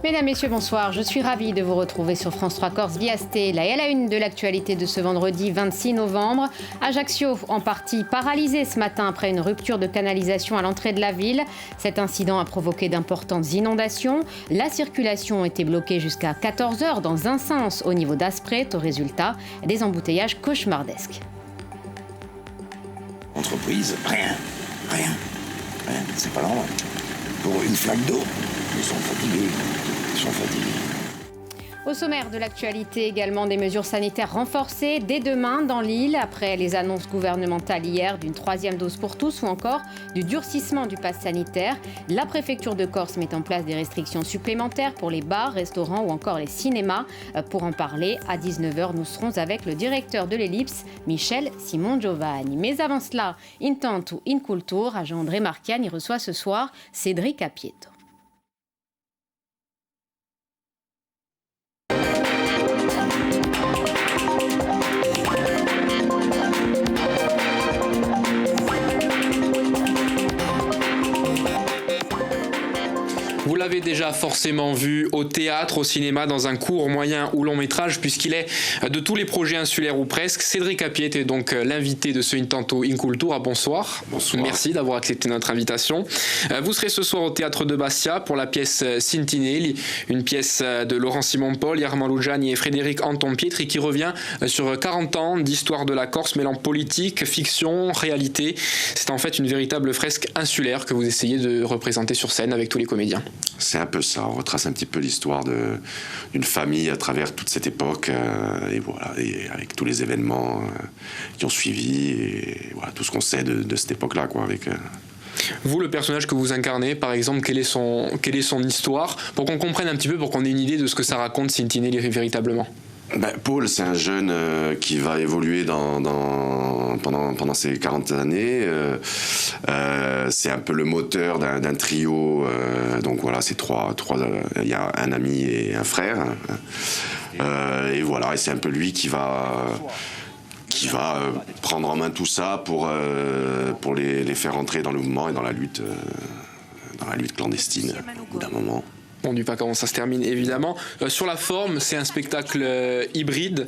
Mesdames, Messieurs, bonsoir. Je suis ravie de vous retrouver sur France 3 Corse via Stella. Et à la une de l'actualité de ce vendredi 26 novembre, Ajaccio en partie paralysé ce matin après une rupture de canalisation à l'entrée de la ville. Cet incident a provoqué d'importantes inondations. La circulation était bloquée jusqu'à 14h dans un sens au niveau d'Aspret. Au résultat, des embouteillages cauchemardesques. Entreprise, rien, c'est pas normal. Pour une flaque d'eau, ils sont fatigués. Au sommaire de l'actualité également, des mesures sanitaires renforcées dès demain dans l'île, après les annonces gouvernementales hier d'une 3e dose pour tous ou encore du durcissement du pass sanitaire. La préfecture de Corse met en place des restrictions supplémentaires pour les bars, restaurants ou encore les cinémas. Pour en parler, à 19h, nous serons avec le directeur de l'Ellipse, Michel Simon Giovanni. Mais avant cela, Intanto in Culture, agent André Marchiani reçoit ce soir Cédric Apieto. Vous l'avez déjà forcément vu au théâtre, au cinéma, dans un court, moyen ou long métrage, puisqu'il est de tous les projets insulaires ou presque. Cédric Apieto est donc l'invité de ce Intanto in Culture. Bonsoir. Bonsoir. Merci d'avoir accepté notre invitation. Vous serez ce soir au théâtre de Bastia pour la pièce Sintinelli, une pièce de Laurent Simon-Paul, Yarman Lugiani et Frédéric Anton Pietri qui revient sur 40 ans d'histoire de la Corse mêlant politique, fiction, réalité. C'est en fait une véritable fresque insulaire que vous essayez de représenter sur scène avec tous les comédiens. C'est un peu ça, on retrace un petit peu l'histoire d'une famille à travers toute cette époque, et voilà, et avec tous les événements qui ont suivi, et voilà, tout ce qu'on sait de cette époque-là, quoi, avec... Vous, le personnage que vous incarnez, par exemple, quelle est son histoire, pour qu'on comprenne un petit peu, pour qu'on ait une idée de ce que ça raconte Sintinelli véritablement? Paul, c'est un jeune qui va évoluer pendant ces 40 années. C'est un peu le moteur d'un trio. Donc voilà, c'est trois. Il y a un ami et un frère. Et voilà, et c'est un peu lui qui va prendre en main tout ça pour les faire entrer dans le mouvement et dans la lutte clandestine au bout d'un moment. On ne dit pas comment ça se termine, évidemment. Sur la forme, c'est un spectacle hybride,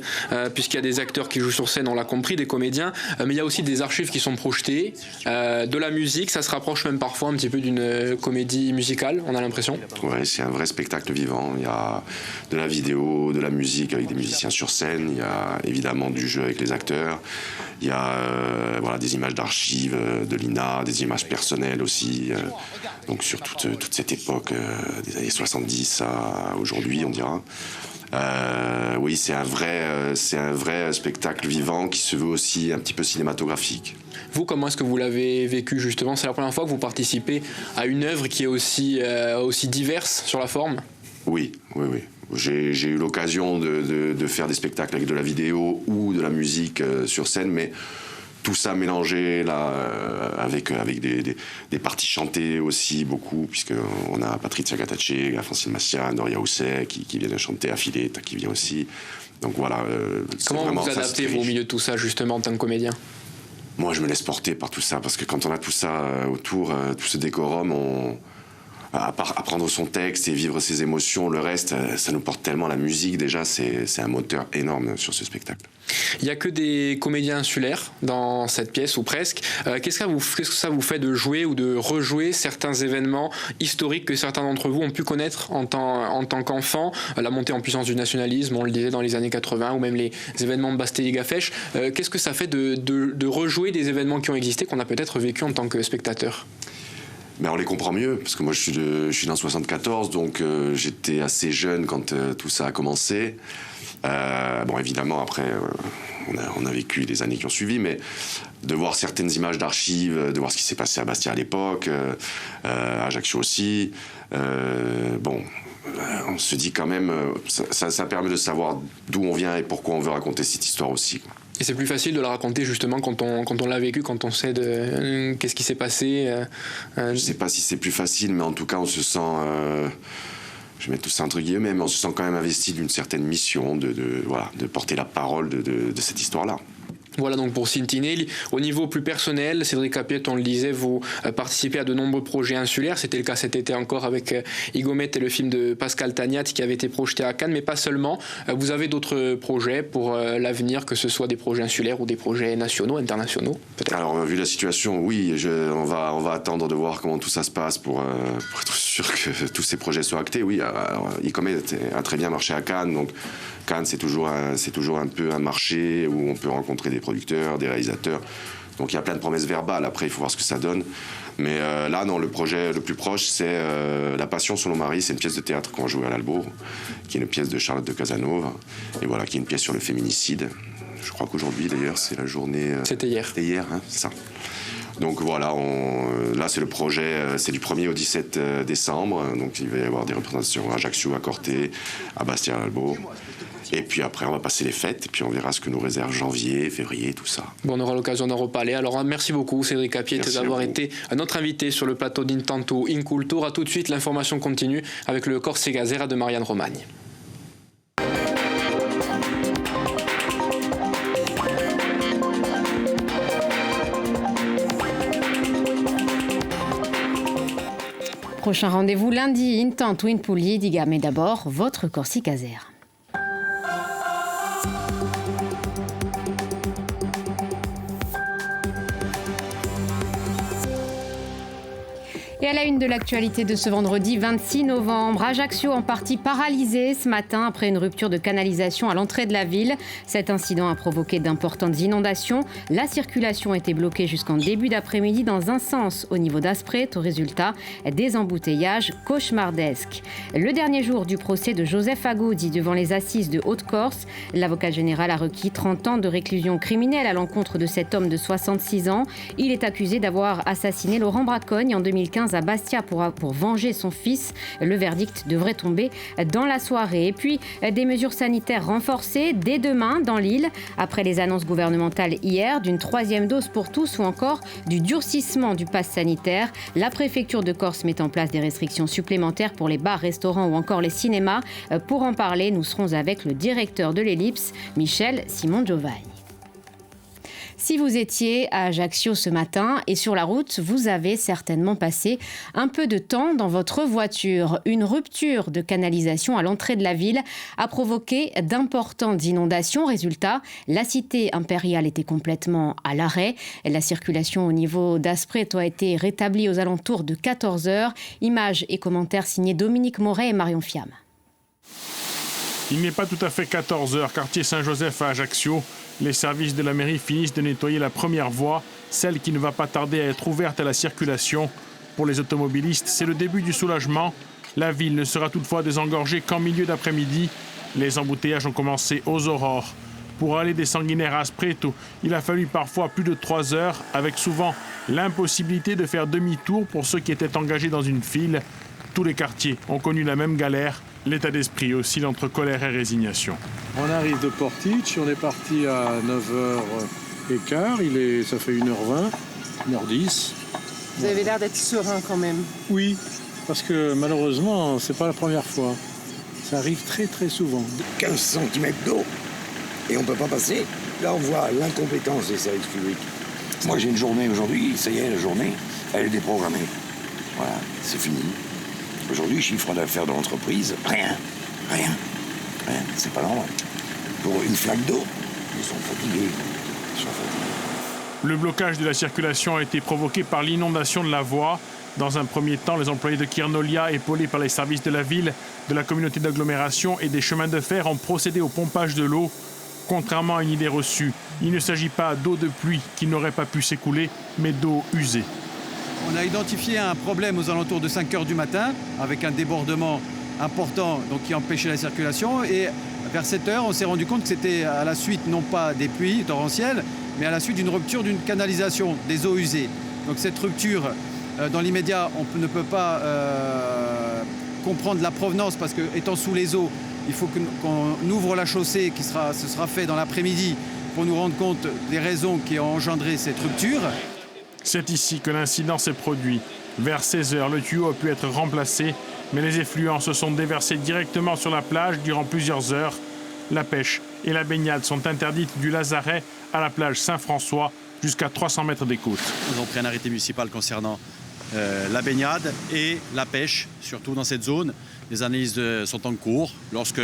puisqu'il y a des acteurs qui jouent sur scène, on l'a compris, des comédiens, mais il y a aussi des archives qui sont projetées, de la musique, ça se rapproche même parfois un petit peu d'une comédie musicale, on a l'impression. Ouais, c'est un vrai spectacle vivant. Il y a de la vidéo, de la musique avec des musiciens sur scène, il y a évidemment du jeu avec les acteurs, il y a des images d'archives de l'INA, des images personnelles aussi, donc sur toute cette époque des années 70 à aujourd'hui, on dira. Oui, c'est un vrai spectacle vivant qui se veut aussi un petit peu cinématographique. Vous, comment est-ce que vous l'avez vécu justement? C'est la première fois que vous participez à une œuvre qui est aussi diverse sur la forme? Oui. J'ai eu l'occasion de faire des spectacles avec de la vidéo ou de la musique sur scène, mais tout ça mélangé là, avec des parties chantées aussi beaucoup, puisqu'on a Patrizia Gatacce, Francine Massian, Doria Housset qui viennent chanter, Affiletta qui vient aussi. Donc voilà. Comment vous vous adaptez au milieu de tout ça justement en tant que comédien? Moi je me laisse porter par tout ça, parce que quand on a tout ça autour, tout ce décorum, apprendre son texte et vivre ses émotions, le reste, ça nous porte tellement. La musique, déjà, c'est un moteur énorme sur ce spectacle. Il n'y a que des comédiens insulaires dans cette pièce, ou presque. Qu'est-ce que ça vous fait de jouer ou de rejouer certains événements historiques que certains d'entre vous ont pu connaître en tant qu'enfants? La montée en puissance du nationalisme, on le disait dans les années 80, ou même les événements de Bastille-Gafèche. Qu'est-ce que ça fait de rejouer des événements qui ont existé, qu'on a peut-être vécu en tant que spectateur? Mais on les comprend mieux, parce que moi je suis dans 74, donc j'étais assez jeune quand tout ça a commencé. Bon, évidemment, après, on a vécu les années qui ont suivi, mais de voir certaines images d'archives, de voir ce qui s'est passé à Bastia à l'époque, à Ajaccio aussi, on se dit quand même, ça permet de savoir d'où on vient et pourquoi on veut raconter cette histoire aussi. Et c'est plus facile de la raconter justement quand on l'a vécu, quand on sait qu'est-ce qui s'est passé. Je sais pas si c'est plus facile, mais en tout cas on se sent, je mets tout ça entre guillemets, mais on se sent quand même investi d'une certaine mission de porter la parole de cette histoire-là. Voilà donc pour Sentinel. Au niveau plus personnel, Cédric Capiette, on le disait, vous participez à de nombreux projets insulaires. C'était le cas cet été encore avec Igomet et le film de Pascal Tagnat qui avait été projeté à Cannes, mais pas seulement. Vous avez d'autres projets pour l'avenir, que ce soit des projets insulaires ou des projets nationaux, internationaux peut-être? Alors, vu la situation, oui, on va attendre de voir comment tout ça se passe pour être sûr que tous ces projets soient actés. Oui, Igomet a très bien marché à Cannes, donc Cannes, c'est toujours un peu un marché où on peut rencontrer des producteurs, des réalisateurs. Donc il y a plein de promesses verbales. Après, il faut voir ce que ça donne. Mais là, non, le projet le plus proche, c'est La Passion selon Marie. C'est une pièce de théâtre qu'on joue à l'Albourg, qui est une pièce de Charlotte de Casanova. Et voilà, qui est une pièce sur le féminicide. Je crois qu'aujourd'hui, d'ailleurs, c'est la journée... C'était hier. C'était hier, hein, c'est ça. Donc voilà, là c'est le projet, c'est du 1er au 17 décembre. Donc il va y avoir des représentations à Ajaccio, à Corté, à Bastia, à l'Albourg. Et puis après, on va passer les fêtes, et puis on verra ce que nous réserve janvier, février, tout ça. Bon, on aura l'occasion d'en reparler. Alors, merci beaucoup, Cédric Capiette, d'avoir été notre invité sur le plateau d'Intanto in Cultura. Tout de suite, l'information continue avec le Corse Gazera de Marianne Romagne. Prochain rendez-vous lundi, Intanto in Puglia, diga, mais d'abord, votre Corsica Zera. Et à la une de l'actualité de ce vendredi 26 novembre, Ajaccio en partie paralysé ce matin après une rupture de canalisation à l'entrée de la ville. Cet incident a provoqué d'importantes inondations. La circulation était bloquée jusqu'en début d'après-midi dans un sens au niveau d'Aspret. Au résultat, des embouteillages cauchemardesques. Le dernier jour du procès de Joseph Agodi devant les assises de Haute-Corse, l'avocat général a requis 30 ans de réclusion criminelle à l'encontre de cet homme de 66 ans. Il est accusé d'avoir assassiné Laurent Bracogne en 2015 à Bastia pour venger son fils. Le verdict devrait tomber dans la soirée. Et puis, des mesures sanitaires renforcées dès demain dans l'île, après les annonces gouvernementales hier d'une 3e dose pour tous ou encore du durcissement du pass sanitaire. La préfecture de Corse met en place des restrictions supplémentaires pour les bars, restaurants ou encore les cinémas. Pour en parler, nous serons avec le directeur de l'Ellipse, Michel Simon Giovanni. Si vous étiez à Ajaccio ce matin et sur la route, vous avez certainement passé un peu de temps dans votre voiture. Une rupture de canalisation à l'entrée de la ville a provoqué d'importantes inondations. Résultat, la cité impériale était complètement à l'arrêt. La circulation au niveau d'Aspret a été rétablie aux alentours de 14h. Images et commentaires signés Dominique Moret et Marion Fiam. Il n'est pas tout à fait 14h, quartier Saint-Joseph à Ajaccio. Les services de la mairie finissent de nettoyer la première voie, celle qui ne va pas tarder à être ouverte à la circulation. Pour les automobilistes, c'est le début du soulagement. La ville ne sera toutefois désengorgée qu'en milieu d'après-midi. Les embouteillages ont commencé aux aurores. Pour aller des Sanguinaires à Aspreto, il a fallu parfois plus de 3 heures, avec souvent l'impossibilité de faire demi-tour pour ceux qui étaient engagés dans une file. Tous les quartiers ont connu la même galère. L'état d'esprit oscille entre colère et résignation. On arrive de Portici, on est parti à 9h15, ça fait 1h20, 1h10. Vous avez l'air d'être serein quand même. Oui, parce que malheureusement, c'est pas la première fois. Ça arrive très très souvent. 15 cm d'eau et on peut pas passer. Là, on voit l'incompétence des services publics. Moi, j'ai une journée aujourd'hui, ça y est, la journée, elle est déprogrammée. Voilà, c'est fini. Aujourd'hui, chiffre d'affaires de l'entreprise, rien. C'est pas normal. Pour une flaque d'eau, ils sont fatigués. Le blocage de la circulation a été provoqué par l'inondation de la voie. Dans un premier temps, les employés de Kirnolia, épaulés par les services de la ville, de la communauté d'agglomération et des chemins de fer, ont procédé au pompage de l'eau. Contrairement à une idée reçue, il ne s'agit pas d'eau de pluie qui n'aurait pas pu s'écouler, mais d'eau usée. On a identifié un problème aux alentours de 5h du matin, avec un débordement important donc, qui empêchait la circulation. Et vers 7h, on s'est rendu compte que c'était à la suite, non pas des pluies torrentielles, mais à la suite d'une rupture d'une canalisation des eaux usées. Donc cette rupture, dans l'immédiat, on ne peut pas comprendre la provenance, parce que étant sous les eaux, il faut qu'on ouvre la chaussée, ce sera fait dans l'après-midi, pour nous rendre compte des raisons qui ont engendré cette rupture. C'est ici que l'incident s'est produit. Vers 16h, le tuyau a pu être remplacé, mais les effluents se sont déversés directement sur la plage durant plusieurs heures. La pêche et la baignade sont interdites du Lazaret à la plage Saint-François, jusqu'à 300 mètres des côtes. Nous avons pris un arrêté municipal concernant la baignade et la pêche, surtout dans cette zone. Les analyses sont en cours. Lorsque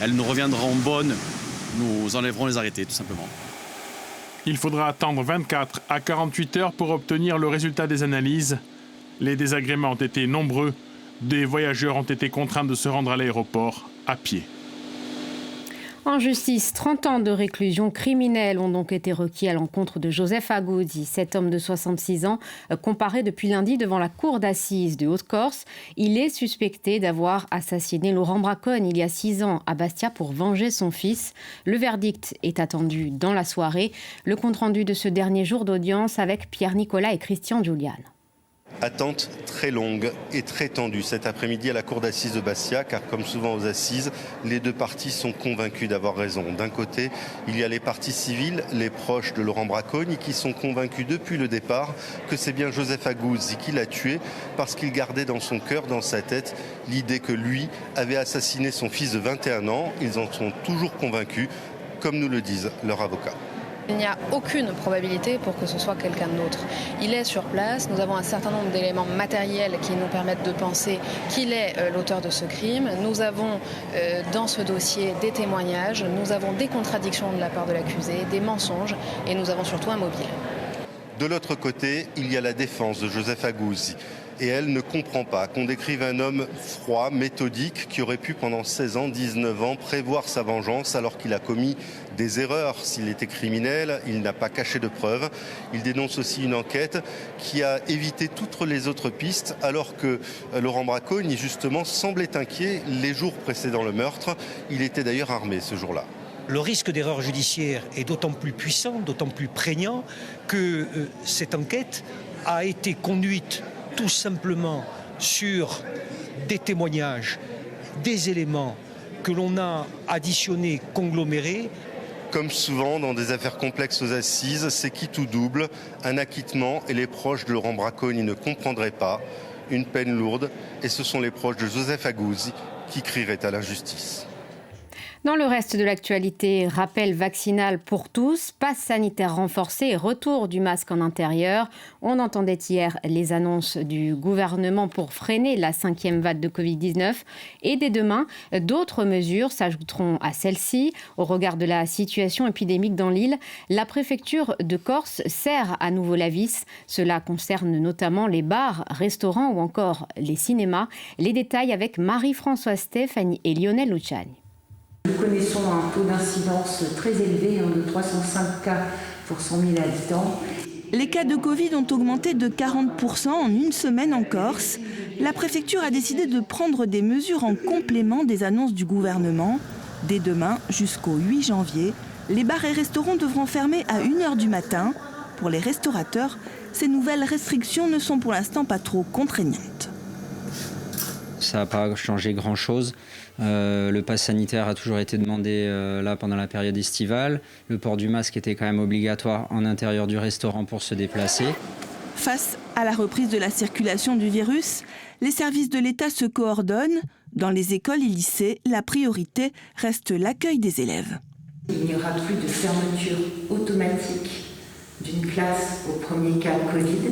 elles nous reviendront bonnes, nous enlèverons les arrêtés, tout simplement. Il faudra attendre 24 à 48 heures pour obtenir le résultat des analyses. Les désagréments ont été nombreux. Des voyageurs ont été contraints de se rendre à l'aéroport à pied. En justice, 30 ans de réclusion criminelle ont donc été requis à l'encontre de Joseph Aguzzi. Cet homme de 66 ans, comparé depuis lundi devant la cour d'assises de Haute-Corse, il est suspecté d'avoir assassiné Laurent Braconne il y a 6 ans à Bastia pour venger son fils. Le verdict est attendu dans la soirée. Le compte-rendu de ce dernier jour d'audience avec Pierre Nicolas et Christian Giuliane. Attente très longue et très tendue cet après-midi à la cour d'assises de Bastia, car comme souvent aux assises, les deux parties sont convaincus d'avoir raison. D'un côté, il y a les parties civiles, les proches de Laurent Braconne, qui sont convaincus depuis le départ que c'est bien Joseph Aguzzi qui l'a tué, parce qu'il gardait dans son cœur, dans sa tête, l'idée que lui avait assassiné son fils de 21 ans. Ils en sont toujours convaincus, comme nous le disent leurs avocats. Il n'y a aucune probabilité pour que ce soit quelqu'un d'autre. Il est sur place, nous avons un certain nombre d'éléments matériels qui nous permettent de penser qu'il est l'auteur de ce crime. Nous avons dans ce dossier des témoignages, nous avons des contradictions de la part de l'accusé, des mensonges et nous avons surtout un mobile. De l'autre côté, il y a la défense de Joseph Aguzzi. Et elle ne comprend pas qu'on décrive un homme froid, méthodique, qui aurait pu pendant 16 ans, 19 ans, prévoir sa vengeance alors qu'il a commis des erreurs. S'il était criminel, il n'a pas caché de preuves. Il dénonce aussi une enquête qui a évité toutes les autres pistes alors que Laurent Braconne, justement, semblait inquiet les jours précédant le meurtre. Il était d'ailleurs armé ce jour-là. Le risque d'erreur judiciaire est d'autant plus puissant, d'autant plus prégnant que cette enquête a été conduite tout simplement sur des témoignages, des éléments que l'on a additionnés, conglomérés. Comme souvent dans des affaires complexes aux assises, c'est quitte ou double, un acquittement et les proches de Laurent Braconne ne comprendraient pas, une peine lourde, et ce sont les proches de Joseph Aguzzi qui crieraient à l'injustice. Dans le reste de l'actualité, rappel vaccinal pour tous, passe sanitaire renforcé et retour du masque en intérieur. On entendait hier les annonces du gouvernement pour freiner la 5e vague de Covid-19. Et dès demain, d'autres mesures s'ajouteront à celles-ci. Au regard de la situation épidémique dans l'île, la préfecture de Corse serre à nouveau la vis. Cela concerne notamment les bars, restaurants ou encore les cinémas. Les détails avec Marie-Françoise Stéphanie et Lionel Luciani. Nous connaissons un taux d'incidence très élevé, de 305 cas pour 100 000 habitants. Les cas de Covid ont augmenté de 40% en une semaine en Corse. La préfecture a décidé de prendre des mesures en complément des annonces du gouvernement. Dès demain, jusqu'au 8 janvier, les bars et restaurants devront fermer à 1h du matin. Pour les restaurateurs, ces nouvelles restrictions ne sont pour l'instant pas trop contraignantes. Ça n'a pas changé grand-chose. Le pass sanitaire a toujours été demandé là pendant la période estivale. Le port du masque était quand même obligatoire en intérieur du restaurant pour se déplacer. Face à la reprise de la circulation du virus, les services de l'État se coordonnent. Dans les écoles et lycées, la priorité reste l'accueil des élèves. Il n'y aura plus de fermeture automatique d'une classe au premier cas Covid,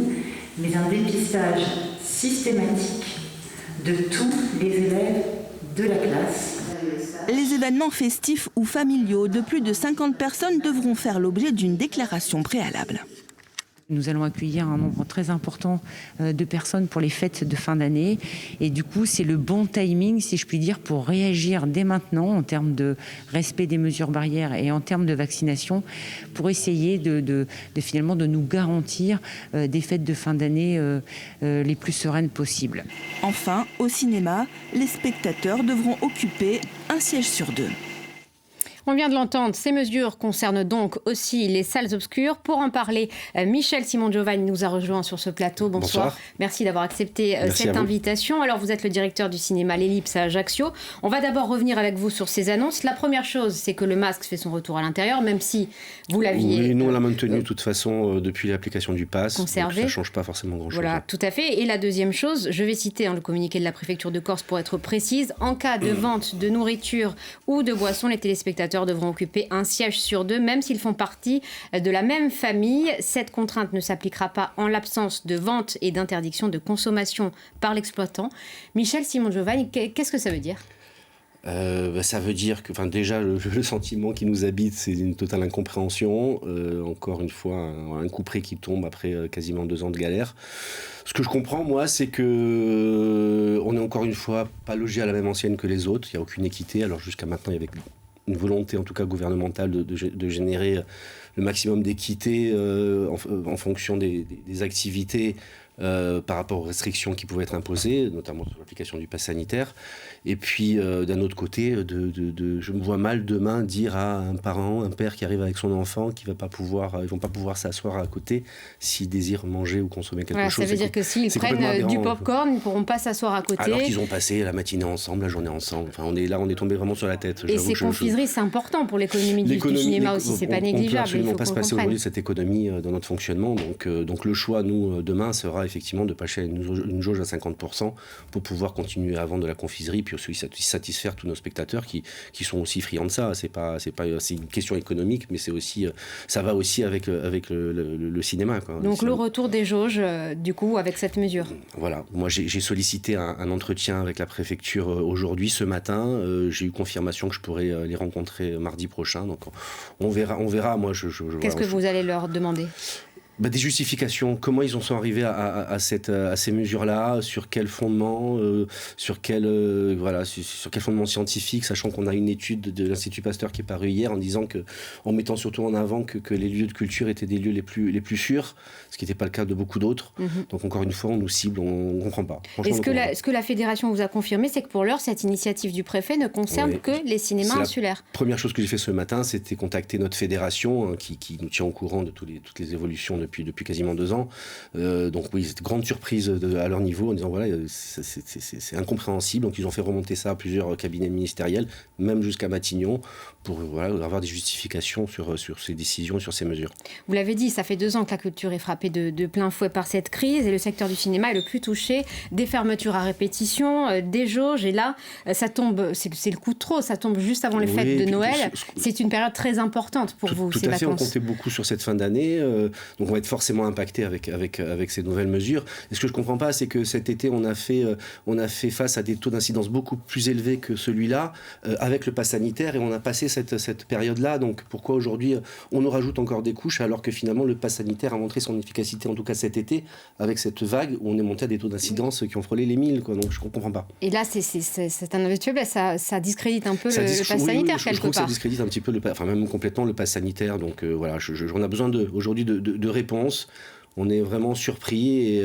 mais un dépistage systématique de tous les élèves de la classe. Les événements festifs ou familiaux de plus de 50 personnes devront faire l'objet d'une déclaration préalable. Nous allons accueillir un nombre très important de personnes pour les fêtes de fin d'année. Et du coup, c'est le bon timing, si je puis dire, pour réagir dès maintenant en termes de respect des mesures barrières et en termes de vaccination, pour essayer de finalement de nous garantir des fêtes de fin d'année les plus sereines possibles. Enfin, au cinéma, les spectateurs devront occuper un siège sur 2. On vient de l'entendre, ces mesures concernent donc aussi les salles obscures. Pour en parler, Michel Simon-Giovanni nous a rejoint sur ce plateau. Bonsoir. Merci d'avoir accepté cette invitation. Alors, vous êtes le directeur du cinéma L'Ellipse à Ajaccio. On va d'abord revenir avec vous sur ces annonces. La première chose, c'est que le masque fait son retour à l'intérieur, même si vous l'aviez... Oui, nous on l'a maintenu de toute façon depuis l'application du pass. Conservé. Donc ça ne change pas forcément grand-chose. Voilà, tout à fait. Et la deuxième chose, je vais citer le communiqué de la préfecture de Corse pour être précise. En cas de vente de nourriture ou de boissons, les téléspectateurs éducateurs devront occuper un siège sur 2, même s'ils font partie de la même famille. Cette contrainte ne s'appliquera pas en l'absence de vente et d'interdiction de consommation par l'exploitant. Michel Simon-Giovanni, qu'est-ce que ça veut dire ? Ça veut dire que, déjà, le sentiment qui nous habite, c'est une totale incompréhension. Encore une fois, un couperet qui tombe après quasiment 2 ans de galère. Ce que je comprends, moi, c'est que on est encore une fois pas logé à la même enseigne que les autres. Il n'y a aucune équité. Alors jusqu'à maintenant, il y avait une volonté, en tout cas gouvernementale, de générer le maximum d'équité en fonction des activités. Par rapport aux restrictions qui pouvaient être imposées, notamment sur l'application du pass sanitaire. Et puis, d'un autre côté, je me vois mal demain dire à un père qui arrive avec son enfant qu'ils ne vont pas pouvoir s'asseoir à côté s'ils désirent manger ou consommer quelque chose. Ça veut dire que s'ils prennent du popcorn, ils ne pourront pas s'asseoir à côté. Alors qu'ils ont passé la matinée ensemble, la journée ensemble. Enfin, on est tombé vraiment sur la tête. Et ces confiseries, c'est important pour l'économie du cinéma aussi, c'est pas négligeable. On ne peut absolument pas se passer aujourd'hui de cette économie dans notre fonctionnement. Donc le choix, nous, demain, sera effectivement de passer une jauge à 50% pour pouvoir continuer à vendre de la confiserie, puis aussi satisfaire tous nos spectateurs qui sont aussi friands de ça. C'est une question économique, mais c'est aussi, ça va aussi avec le cinéma, quoi. Donc le retour des jauges, du coup, avec cette mesure. Voilà. Moi, j'ai sollicité un entretien avec la préfecture aujourd'hui, ce matin. J'ai eu confirmation que je pourrais les rencontrer mardi prochain. Donc on verra. Moi, Qu'est-ce que vous allez leur demander ? Des justifications, comment ils en sont arrivés à ces mesures-là, sur quel fondement, sur quel fondement scientifique, sachant qu'on a une étude de l'Institut Pasteur qui est parue hier en mettant surtout en avant que les lieux de culture étaient des lieux les plus sûrs, ce qui n'était pas le cas de beaucoup d'autres. Donc encore une fois, on nous cible, on ne comprend pas. Et ce que la fédération vous a confirmé, c'est que pour l'heure, cette initiative du préfet ne concerne que les cinémas insulaires. La première chose que j'ai fait ce matin, c'était contacter notre fédération qui nous tient au courant de toutes les évolutions depuis quasiment 2 ans. Donc oui, c'était grande surprise à leur niveau en disant voilà, c'est incompréhensible. Donc ils ont fait remonter ça à plusieurs cabinets ministériels, même jusqu'à Matignon, pour avoir des justifications sur ces décisions et sur ces mesures. Vous l'avez dit, ça fait 2 ans que la culture est frappée de plein fouet par cette crise et le secteur du cinéma est le plus touché. Des fermetures à répétition, des jauges, et là, ça tombe, c'est le coup de trop, ça tombe juste avant les fêtes de Noël. C'est une période très importante pour vous, ces vacances. Tout à fait, on comptait beaucoup sur cette fin d'année, donc on va être forcément impacté avec ces nouvelles mesures. Et ce que je ne comprends pas, c'est que cet été, on a fait face à des taux d'incidence beaucoup plus élevés que celui-là, avec le pass sanitaire, et on a passé cette période-là. Donc pourquoi aujourd'hui, on nous rajoute encore des couches, alors que finalement, le pass sanitaire a montré son efficacité, en tout cas cet été, avec cette vague où on est monté à des taux d'incidence qui ont frôlé les 1000, quoi. Donc je ne comprends pas. Et là, c'est un aveu de faiblesse, ça discrédite un peu le pass sanitaire, quelque part. Je trouve que ça discrédite un petit peu, même complètement le pass sanitaire. Donc voilà, on a besoin aujourd'hui de réponses. On est vraiment surpris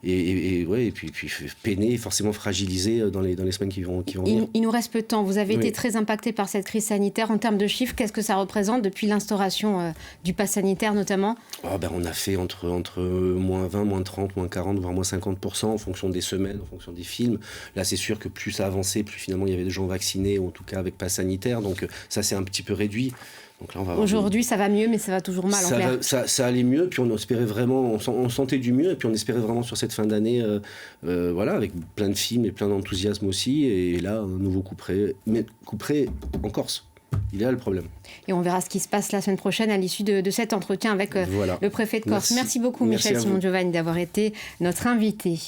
et puis peiné, forcément fragilisé dans les semaines qui vont venir. Il nous reste peu de temps. Vous avez été très impacté par cette crise sanitaire. En termes de chiffres, qu'est-ce que ça représente depuis l'instauration du pass sanitaire notamment ? On a fait entre moins 20, moins 30, moins 40, voire moins 50% en fonction des semaines, en fonction des films. Là, c'est sûr que plus ça avançait, plus finalement il y avait des gens vaccinés, ou en tout cas avec pass sanitaire. Donc ça s'est un petit peu réduit. Aujourd'hui, ça va mieux, mais ça va toujours mal, en clair. Ça allait mieux, puis on espérait vraiment, on sentait du mieux, et puis on espérait vraiment sur cette fin d'année, avec plein de films et plein d'enthousiasme aussi, et là, un nouveau couperet en Corse. Il est là le problème. Et on verra ce qui se passe la semaine prochaine à l'issue de cet entretien avec le préfet de Corse. Merci beaucoup, Michel Simon-Giovanni, d'avoir été notre invité.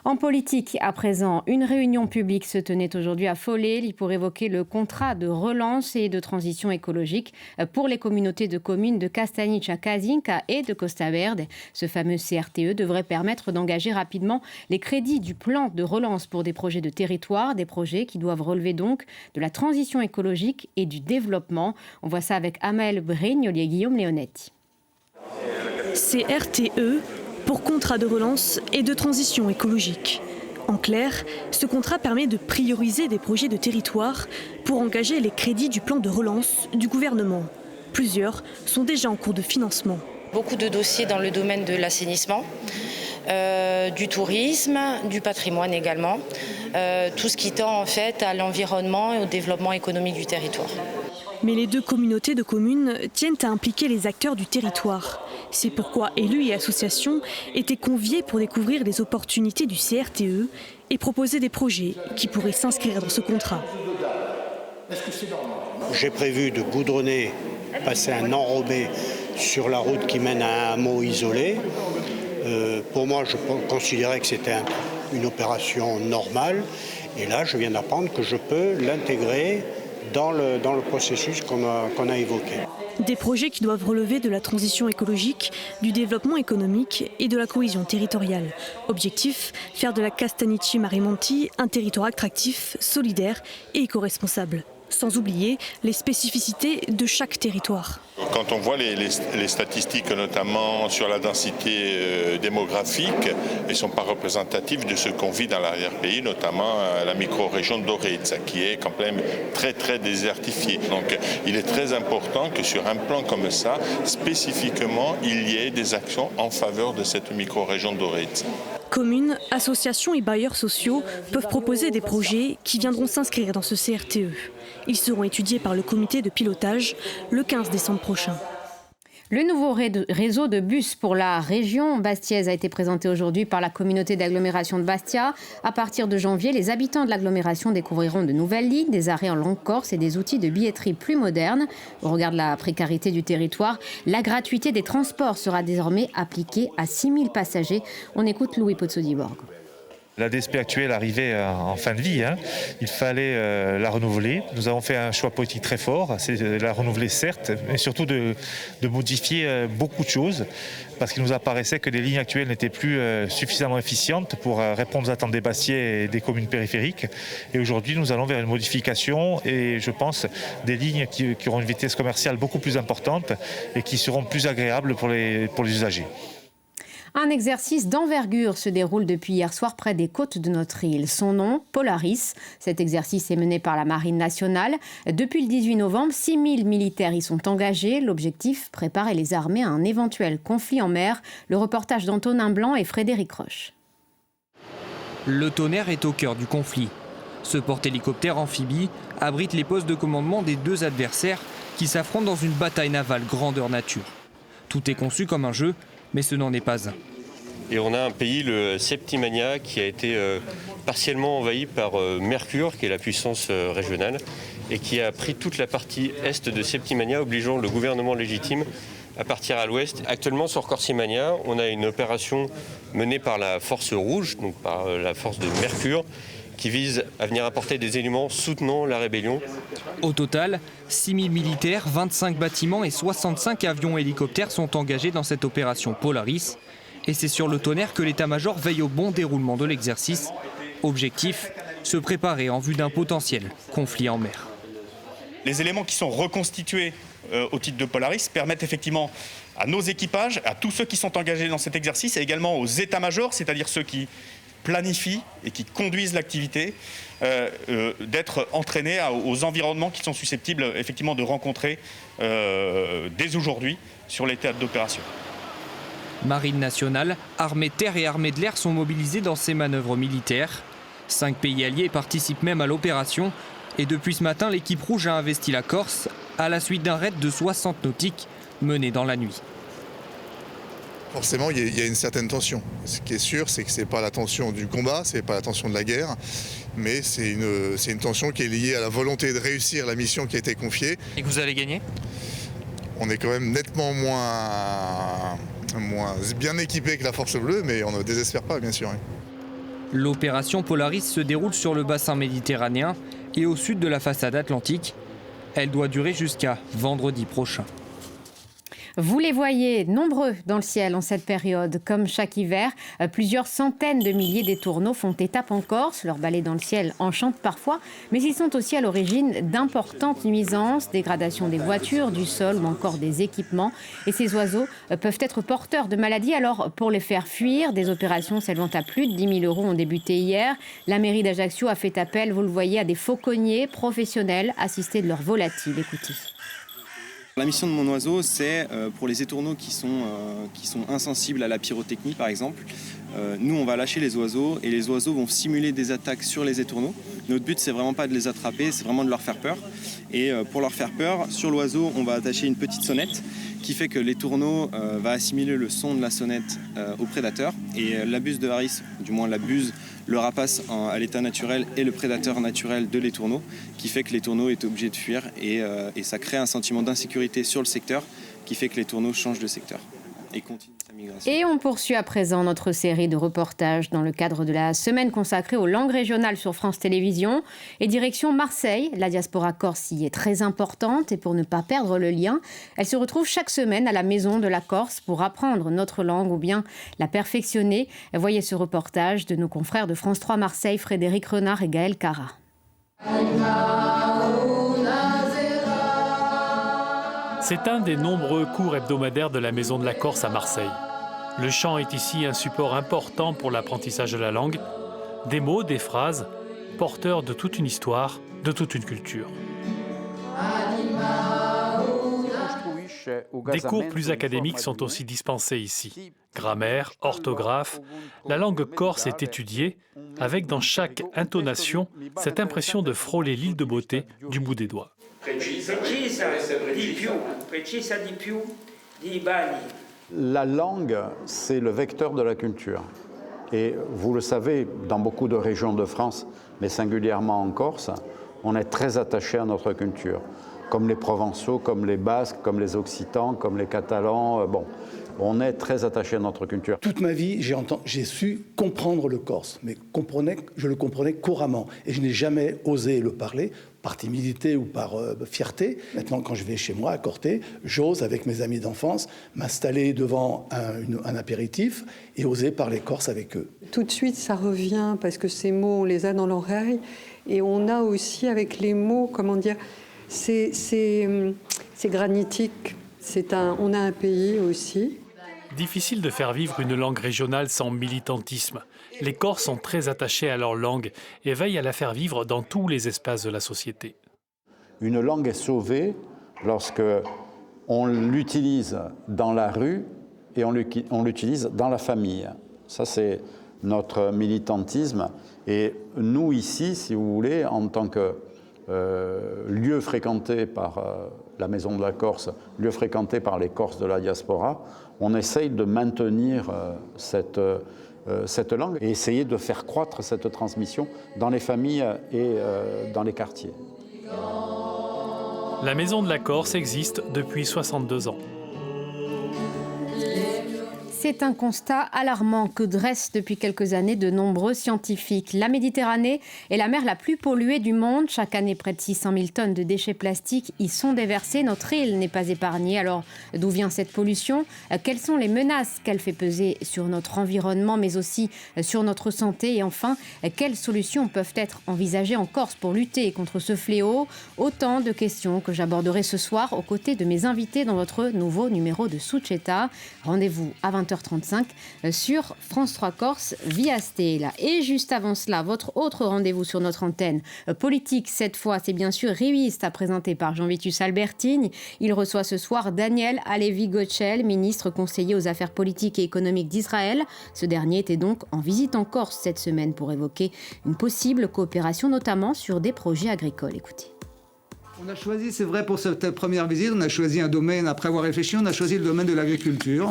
En politique, à présent, une réunion publique se tenait aujourd'hui à Follet pour évoquer le contrat de relance et de transition écologique pour les communautés de communes de Castagniccia, Casinca et de Costa Verde. Ce fameux CRTE devrait permettre d'engager rapidement les crédits du plan de relance pour des projets de territoire, des projets qui doivent relever donc de la transition écologique et du développement. On voit ça avec Amael Brignoli et Guillaume Leonetti. CRTE pour contrat de relance et de transition écologique. En clair, ce contrat permet de prioriser des projets de territoire pour engager les crédits du plan de relance du gouvernement. Plusieurs sont déjà en cours de financement. Beaucoup de dossiers dans le domaine de l'assainissement, du tourisme, du patrimoine également, tout ce qui tend en fait à l'environnement et au développement économique du territoire. Mais les 2 communautés de communes tiennent à impliquer les acteurs du territoire. C'est pourquoi élus et associations étaient conviés pour découvrir les opportunités du CRTE et proposer des projets qui pourraient s'inscrire dans ce contrat. Est-ce que c'est normal ? j'ai prévu de goudronner, passer un enrobé sur la route qui mène à un hameau isolé. Pour moi, je considérais que c'était une opération normale. Et là, je viens d'apprendre que je peux l'intégrer dans le processus qu'on a évoqué. Des projets qui doivent relever de la transition écologique, du développement économique et de la cohésion territoriale. Objectif, faire de la Castanici-Marimonti un territoire attractif, solidaire et éco-responsable. Sans oublier les spécificités de chaque territoire. Quand on voit les statistiques, notamment sur la densité démographique, elles ne sont pas représentatives de ce qu'on vit dans l'arrière-pays, notamment la micro-région d'Oretz, qui est quand même très très désertifiée. Donc il est très important que sur un plan comme ça, spécifiquement, il y ait des actions en faveur de cette micro-région d'Oretz. Communes, associations et bailleurs sociaux peuvent proposer des projets qui viendront s'inscrire dans ce CRTE. Ils seront étudiés par le comité de pilotage le 15 décembre prochain. Le nouveau réseau de bus pour la région bastiaise a été présenté aujourd'hui par la communauté d'agglomération de Bastia. À partir de janvier, les habitants de l'agglomération découvriront de nouvelles lignes, des arrêts en langue corse et des outils de billetterie plus modernes. Au regard de la précarité du territoire, la gratuité des transports sera désormais appliquée à 6000 passagers. On écoute Louis Pozzo-di-Borgo. La DSP actuelle arrivait en fin de vie, il fallait la renouveler. Nous avons fait un choix politique très fort, c'est de la renouveler certes, mais surtout de modifier beaucoup de choses, parce qu'il nous apparaissait que les lignes actuelles n'étaient plus suffisamment efficientes pour répondre aux attentes des Bastiais et des communes périphériques. Et aujourd'hui, nous allons vers une modification et je pense des lignes qui auront une vitesse commerciale beaucoup plus importante et qui seront plus agréables pour les usagers. Un exercice d'envergure se déroule depuis hier soir près des côtes de notre île. Son nom, Polaris. Cet exercice est mené par la Marine nationale. Depuis le 18 novembre, 6000 militaires y sont engagés. L'objectif, préparer les armées à un éventuel conflit en mer. Le reportage d'Antonin Blanc et Frédéric Roche. Le Tonnerre est au cœur du conflit. Ce porte-hélicoptère amphibie abrite les postes de commandement des deux adversaires qui s'affrontent dans une bataille navale grandeur nature. Tout est conçu comme un jeu, mais ce n'en est pas un. Et on a un pays, le Septimania, qui a été partiellement envahi par Mercure, qui est la puissance régionale, et qui a pris toute la partie est de Septimania, obligeant le gouvernement légitime à partir à l'ouest. Actuellement, sur Corsimania, on a une opération menée par la Force Rouge, donc par la force de Mercure, qui vise à venir apporter des éléments soutenant la rébellion. Au total, 6000 militaires, 25 bâtiments et 65 avions et hélicoptères sont engagés dans cette opération Polaris. Et c'est sur le Tonnerre que l'état-major veille au bon déroulement de l'exercice. Objectif, se préparer en vue d'un potentiel conflit en mer. Les éléments qui sont reconstitués au titre de Polaris permettent effectivement à nos équipages, à tous ceux qui sont engagés dans cet exercice et également aux états-majors, c'est-à-dire ceux qui planifient et qui conduisent l'activité, d'être entraînés aux environnements qui sont susceptibles effectivement de rencontrer dès aujourd'hui sur les théâtres d'opération. Marine nationale, armée de terre et armée de l'air sont mobilisées dans ces manœuvres militaires. 5 pays alliés participent même à l'opération. Et depuis ce matin, l'équipe rouge a investi la Corse à la suite d'un raid de 60 nautiques mené dans la nuit. Forcément, il y a une certaine tension. Ce qui est sûr, c'est que ce n'est pas la tension du combat, ce n'est pas la tension de la guerre, mais c'est une tension qui est liée à la volonté de réussir la mission qui a été confiée. Et que vous allez gagner ? On est quand même nettement moins bien équipé que la Force Bleue, mais on ne désespère pas, bien sûr. Oui. L'opération Polaris se déroule sur le bassin méditerranéen et au sud de la façade atlantique. Elle doit durer jusqu'à vendredi prochain. Vous les voyez nombreux dans le ciel en cette période. Comme chaque hiver, plusieurs centaines de milliers d'étourneaux font étape en Corse. Leur balai dans le ciel enchante parfois, mais ils sont aussi à l'origine d'importantes nuisances, dégradation des voitures, du sol ou encore des équipements. Et ces oiseaux peuvent être porteurs de maladies. Alors, pour les faire fuir, des opérations s'élevant à plus de 10 000 € ont débuté hier. La mairie d'Ajaccio a fait appel, vous le voyez, à des fauconniers professionnels assistés de leurs volatiles. Écoutez. La mission de mon oiseau, c'est pour les étourneaux qui sont insensibles à la pyrotechnie, par exemple. Nous, on va lâcher les oiseaux et les oiseaux vont simuler des attaques sur les étourneaux. Notre but, c'est vraiment pas de les attraper, c'est vraiment de leur faire peur. Et pour leur faire peur, sur l'oiseau, on va attacher une petite sonnette qui fait que l'étourneau va assimiler le son de la sonnette au prédateur. Et la buse de Harris, du moins la buse, le rapace à l'état naturel est le prédateur naturel de l'étourneau, qui fait que l'étourneau est obligé de fuir et ça crée un sentiment d'insécurité sur le secteur qui fait que l'étourneau change de secteur et continue sa migration. Et on poursuit à présent notre série de reportages dans le cadre de la semaine consacrée aux langues régionales sur France Télévisions. Et direction Marseille, la diaspora corse y est très importante et pour ne pas perdre le lien, elle se retrouve chaque semaine à la Maison de la Corse pour apprendre notre langue ou bien la perfectionner. Voyez ce reportage de nos confrères de France 3 Marseille, Frédéric Renard et Gaël Cara. C'est un des nombreux cours hebdomadaires de la Maison de la Corse à Marseille. Le chant est ici un support important pour l'apprentissage de la langue, des mots, des phrases, porteurs de toute une histoire, de toute une culture. Des cours plus académiques sont aussi dispensés ici. Grammaire, orthographe, la langue corse est étudiée, avec dans chaque intonation cette impression de frôler l'île de beauté du bout des doigts. La langue, c'est le vecteur de la culture. Et vous le savez, dans beaucoup de régions de France, mais singulièrement en Corse, on est très attaché à notre culture. Comme les Provençaux, comme les Basques, comme les Occitans, comme les Catalans. On est très attaché à notre culture. Toute ma vie, j'ai su comprendre le corse, mais je le comprenais couramment. Et je n'ai jamais osé le parler, par timidité ou par fierté. Maintenant, quand je vais chez moi à Corté, j'ose, avec mes amis d'enfance, m'installer devant un apéritif et oser parler corse avec eux. Tout de suite, ça revient, parce que ces mots, on les a dans l'oreille. Et on a aussi, avec les mots, comment dire, c'est granitique. On a un pays aussi. Difficile de faire vivre une langue régionale sans militantisme. Les Corses sont très attachés à leur langue et veillent à la faire vivre dans tous les espaces de la société. Une langue est sauvée lorsque on l'utilise dans la rue et on l'utilise dans la famille. Ça, c'est notre militantisme. Et nous, ici, si vous voulez, en tant que lieu fréquenté par la Maison de la Corse, lieu fréquenté par les Corses de la diaspora, on essaye de maintenir cette langue et essayer de faire croître cette transmission dans les familles et dans les quartiers. La Maison de la Corse existe depuis 62 ans. C'est un constat alarmant que dressent depuis quelques années de nombreux scientifiques. La Méditerranée est la mer la plus polluée du monde. Chaque année, près de 600 000 tonnes de déchets plastiques y sont déversés. Notre île n'est pas épargnée. Alors, d'où vient cette pollution ? Quelles sont les menaces qu'elle fait peser sur notre environnement, mais aussi sur notre santé ? Et enfin, quelles solutions peuvent être envisagées en Corse pour lutter contre ce fléau ? Autant de questions que j'aborderai ce soir aux côtés de mes invités dans votre nouveau numéro de Suceta. Rendez-vous à 20h35 sur France 3 Corse via Stella. Et juste avant cela, votre autre rendez-vous sur notre antenne politique, cette fois, c'est bien sûr Rivista, présenté par Jean-Vitus Albertini. Il reçoit ce soir Daniel Alevi-Gotchel, ministre conseiller aux affaires politiques et économiques d'Israël. Ce dernier était donc en visite en Corse cette semaine pour évoquer une possible coopération, notamment sur des projets agricoles. Écoutez. On a choisi, c'est vrai, pour cette première visite, on a choisi un domaine, après avoir réfléchi, on a choisi le domaine de l'agriculture.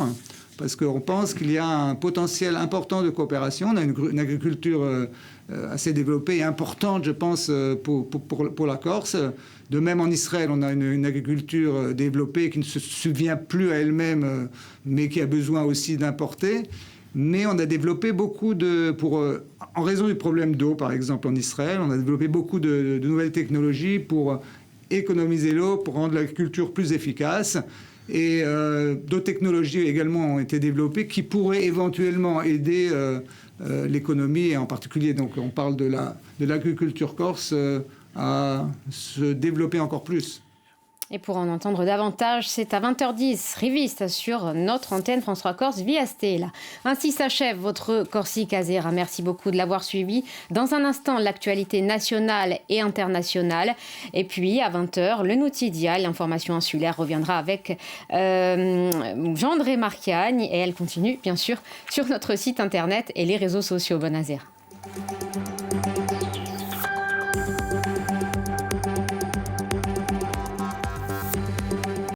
Parce qu'on pense qu'il y a un potentiel important de coopération. On a une agriculture assez développée et importante, je pense, pour la Corse. De même, en Israël, on a une agriculture développée qui ne se souvient plus à elle-même, mais qui a besoin aussi d'importer. Mais on a développé beaucoup en raison du problème d'eau, par exemple, en Israël, on a développé beaucoup de nouvelles technologies pour économiser l'eau, pour rendre l'agriculture plus efficace. Et d'autres technologies également ont été développées qui pourraient éventuellement aider l'économie, et en particulier, donc, on parle de l'agriculture corse, à se développer encore plus. Et pour en entendre davantage, c'est à 20h10, Rivista, sur notre antenne France 3 Corse via Stella. Ainsi s'achève votre Corsica Azera. Merci beaucoup de l'avoir suivi. Dans un instant, l'actualité nationale et internationale. Et puis, à 20h, le Notidia, l'information insulaire, reviendra avec Jean-André Marchiagne. Et elle continue, bien sûr, sur notre site internet et les réseaux sociaux. Bonne Azera.